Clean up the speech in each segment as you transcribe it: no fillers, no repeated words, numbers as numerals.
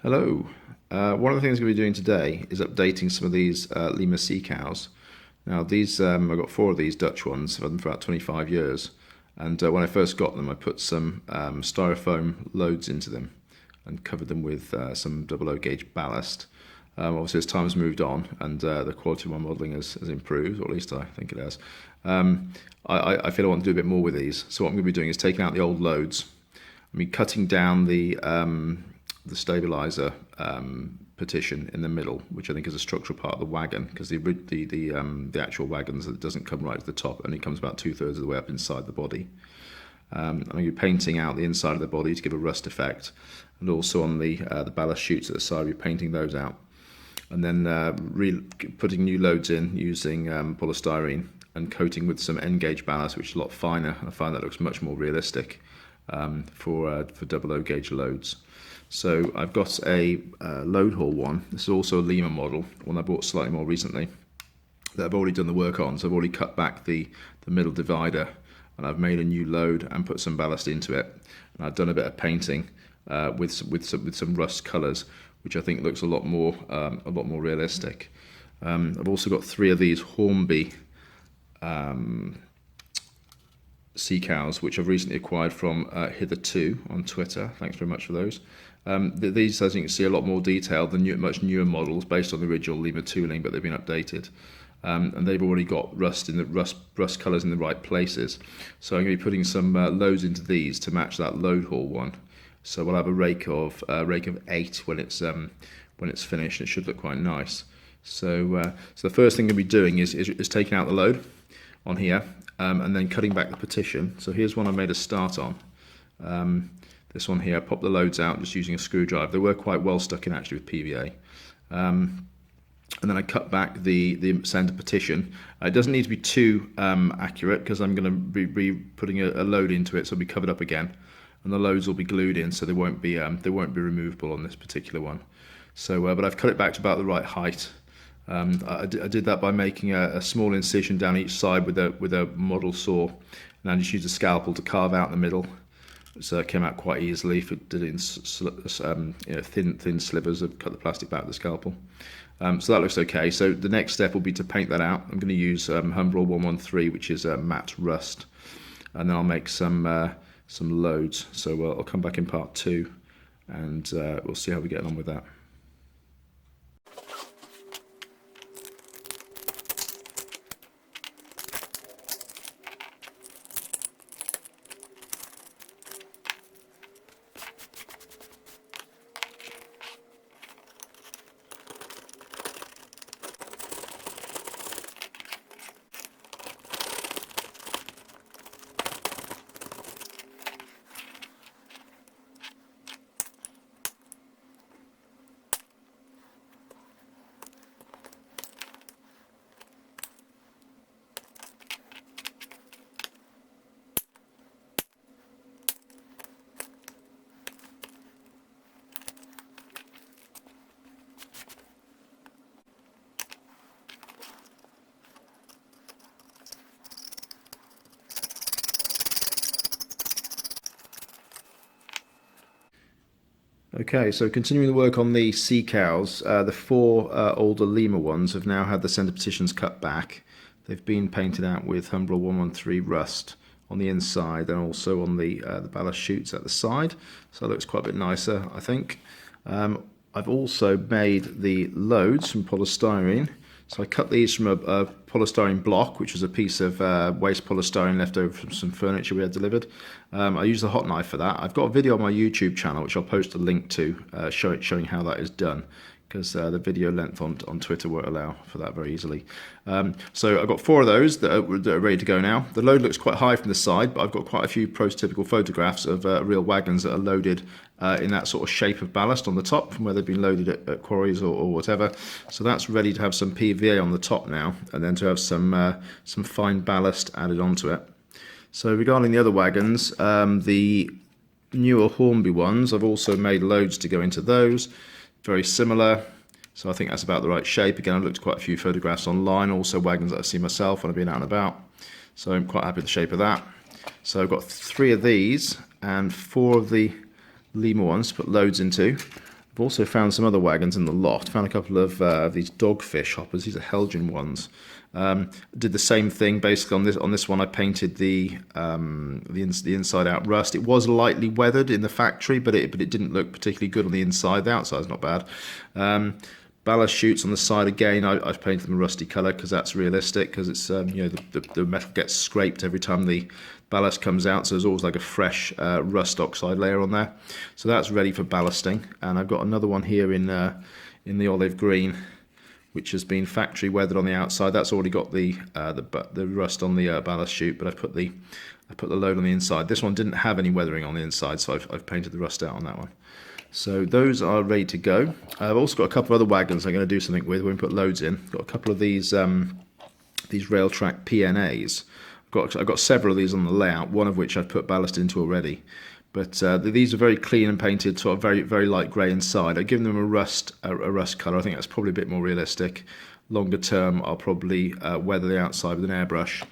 Hello. One of the things I'm going to be doing today is updating some of these Lima Seacows. Now these, I've got 4 of these Dutch ones. I've had them for about 25 years. And when I first got them, I put some styrofoam loads into them and covered them with some 00 gauge ballast. Obviously as time has moved on and the quality of my modelling has improved, or at least I think it has, I feel I want to do a bit more with these. So what I'm going to be doing is taking out the old loads. Cutting down the stabilizer partition in the middle, which I think is a structural part of the wagon, because the actual wagons, it doesn't come right to the top, it only comes about 2/3 of the way up inside the body. I'm going to be painting out the inside of the body to give a rust effect, and also on the ballast chutes at the side, we're painting those out, and then putting new loads in using polystyrene and coating with some N-gauge ballast, which is a lot finer. I find that looks much more realistic for 00 gauge loads. So I've got a load haul one. This is also a Lima model, one I bought slightly more recently, that I've already done the work on. So I've already cut back the middle divider, and I've made a new load and put some ballast into it. And I've done a bit of painting with some rust colours, which I think looks a lot more realistic. I've also got 3 of these Hornby Seacows, which I've recently acquired from Hitherto on Twitter. Thanks very much for those. These, as you can see, are a lot more detailed than much newer models based on the original Lima tooling, but they've been updated. And they've already got rust colours in the right places. So I'm going to be putting some loads into these to match that load haul one. So we'll have a rake of 8 when it's finished. It should look quite nice. So the first thing I'm going to be doing is taking out the load on here, and then cutting back the partition. So here's one I made a start on. This one here, I popped the loads out just using a screwdriver. They were quite well stuck in actually with PVA. And then I cut back the centre partition. It doesn't need to be too accurate, because I'm going to be putting a load into it, so it'll be covered up again, and the loads will be glued in, so they won't be removable on this particular one. So, but I've cut it back to about the right height. I did that by making a small incision down each side with a model saw, and I just used a scalpel to carve out the middle. So it came out quite easily. If it did it in thin slivers, I've cut the plastic back with the scalpel. So that looks okay. So the next step will be to paint that out. I'm going to use Humbrol 113, which is matte rust, and then I'll make some loads. So I'll come back in part 2, and we'll see how we get on with that. Okay, so continuing the work on the Seacows, the 4 older Lima ones have now had the centre partitions cut back. They've been painted out with Humbrol 113 rust on the inside, and also on the ballast chutes at the side. So it looks quite a bit nicer, I think. I've also made the loads from polystyrene. So I cut these from a polystyrene block, which was a piece of waste polystyrene left over from some furniture we had delivered. I used a hot knife for that. I've got a video on my YouTube channel, which I'll post a link to, showing how that is done, because the video length on Twitter won't allow for that very easily. So I've got 4 of those that are ready to go now. The load looks quite high from the side, but I've got quite a few prototypical photographs of real wagons that are loaded in that sort of shape of ballast on the top, from where they've been loaded at quarries or whatever. So that's ready to have some PVA on the top now, and then to have some fine ballast added onto it. So regarding the other wagons, the newer Hornby ones, I've also made loads to go into those. Very similar, so I think that's about the right shape. Again, I've looked at quite a few photographs online, also wagons that I've seen myself when I've been out and about. So I'm quite happy with the shape of that. So I've got 3 of these and 4 of the Lima ones to put loads into. I've also found some other wagons in the loft. Found a couple of these dogfish hoppers. These are Helgian ones. Did the same thing basically on this one. I painted the inside out rust. It was lightly weathered in the factory, but it didn't look particularly good on the inside. The outside's not bad. Ballast chutes on the side again. I've painted them a rusty colour because that's realistic. Because it's the metal gets scraped every time the ballast comes out, so there's always like a fresh rust oxide layer on there. So that's ready for ballasting. And I've got another one here in the olive green, which has been factory weathered on the outside. That's already got the rust on the ballast chute, but I put the load on the inside. This one didn't have any weathering on the inside, so I've painted the rust out on that one. So those are ready to go. I've also got a couple of other wagons I'm going to do something with when we put loads in. Got a couple of these rail track PNAs. I've got several of these on the layout, one of which I've put ballast into already. But these are very clean and painted, sort of very, very light grey inside. I've given them a rust colour. I think that's probably a bit more realistic. Longer term, I'll probably weather the outside with an airbrush.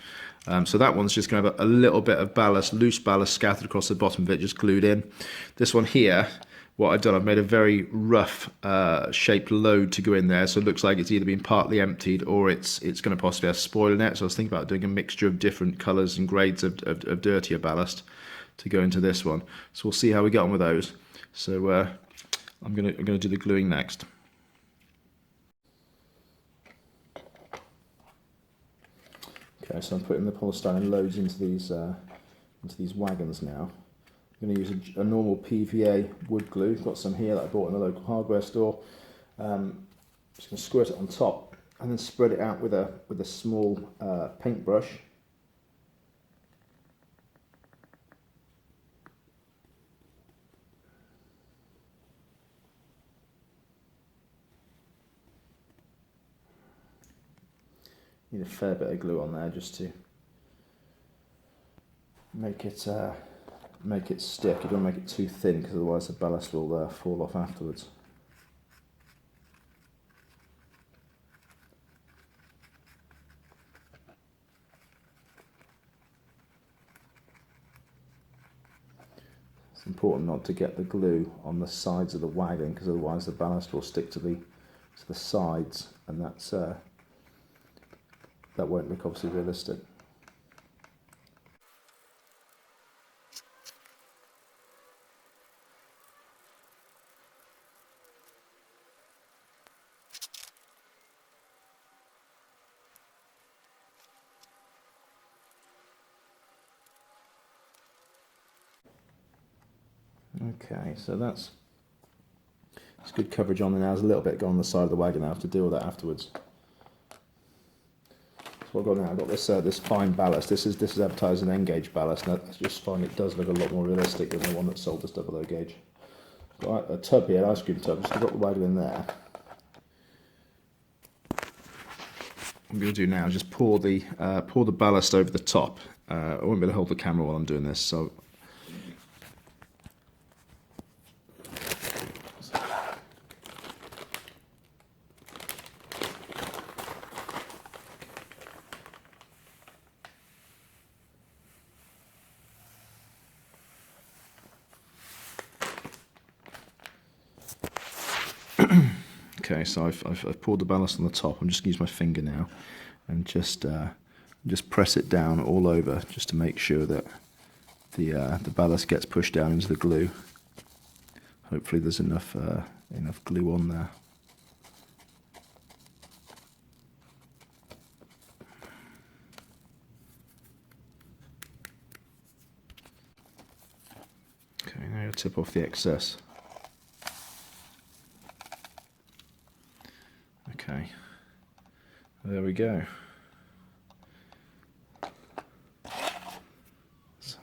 So that one's just going to have a little bit of ballast, loose ballast scattered across the bottom of it, just glued in. This one here, what I've done, I've made a very rough shaped load to go in there, so it looks like it's either been partly emptied or it's going to possibly have spoil in it. So I was thinking about doing a mixture of different colours and grades of dirtier ballast to go into this one. So we'll see how we get on with those. So I'm gonna do the gluing next. Okay, so I'm putting the polystyrene loads into these wagons now. I'm going to use a normal PVA wood glue. I've got some here that I bought in the local hardware store. Just going to squirt it on top and then spread it out with a small paintbrush. Need a fair bit of glue on there just to make it stick. You don't want to make it too thin because otherwise the ballast will fall off afterwards. It's important not to get the glue on the sides of the wagon because otherwise the ballast will stick to the sides, and that won't look obviously realistic. Okay, so that's good coverage on there now. There's a little bit going on the side of the wagon. I have to deal with that afterwards. So what I've got now, I've got this fine ballast. This is advertised as an N-gauge ballast. Now I just find it does look a lot more realistic than the one that's sold as double O gauge. Got a tub here, an ice cream tub. Just got the wagon in there. What I'm going to do now is just pour the ballast over the top. I won't be able to hold the camera while I'm doing this, so. Okay, so I've poured the ballast on the top. I'm just going to use my finger now and just press it down all over, just to make sure that the ballast gets pushed down into the glue. Hopefully there's enough glue on there. Okay, now I'll tip off the excess. Okay, there we go. So,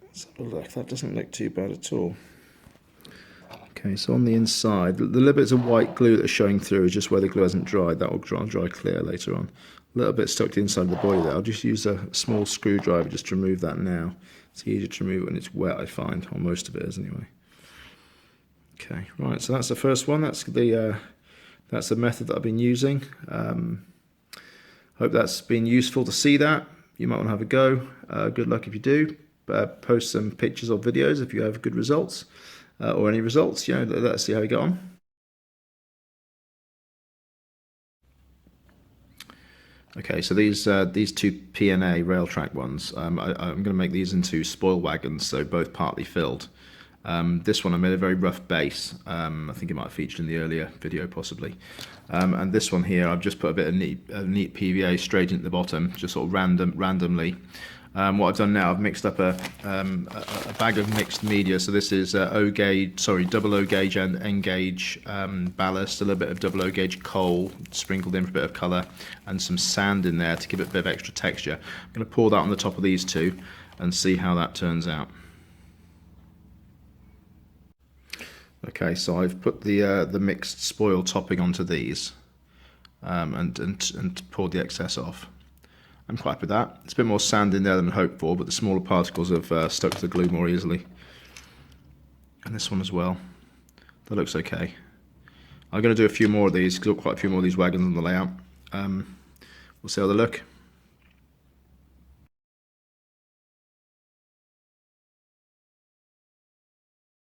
let's have a look. That doesn't look too bad at all. Okay, so on the inside, the little bits of white glue that's showing through is just where the glue hasn't dried. That will dry clear later on. A little bit stuck to the inside of the body there. I'll just use a small screwdriver just to remove that now. It's easier to remove it when it's wet, I find, or most of it is anyway. Okay, right, so that's the first one. That's the method that I've been using. Hope that's been useful to see that. You might want to have a go. Good luck if you do. post some pictures or videos if you have good results or any results. Let's see how we go on. Okay, so these two PNA rail track ones, I'm going to make these into spoil wagons, so both partly filled. This one I made a very rough base. I think it might have featured in the earlier video possibly. And this one here, I've just put a bit of neat PVA straight into the bottom, just sort of randomly. What I've done now, I've mixed up a bag of mixed media. So this is double O gauge and N gauge ballast, a little bit of double O gauge coal sprinkled in for a bit of colour, and some sand in there to give it a bit of extra texture. I'm going to pour that on the top of these two and see how that turns out. Okay, so I've put the mixed spoil topping onto these and poured the excess off. I'm quite happy with that. It's a bit more sand in there than hoped for, but the smaller particles have stuck to the glue more easily. And this one as well. That looks okay. I'm going to do a few more of these, because I've got quite a few more of these wagons on the layout. We'll see how they look.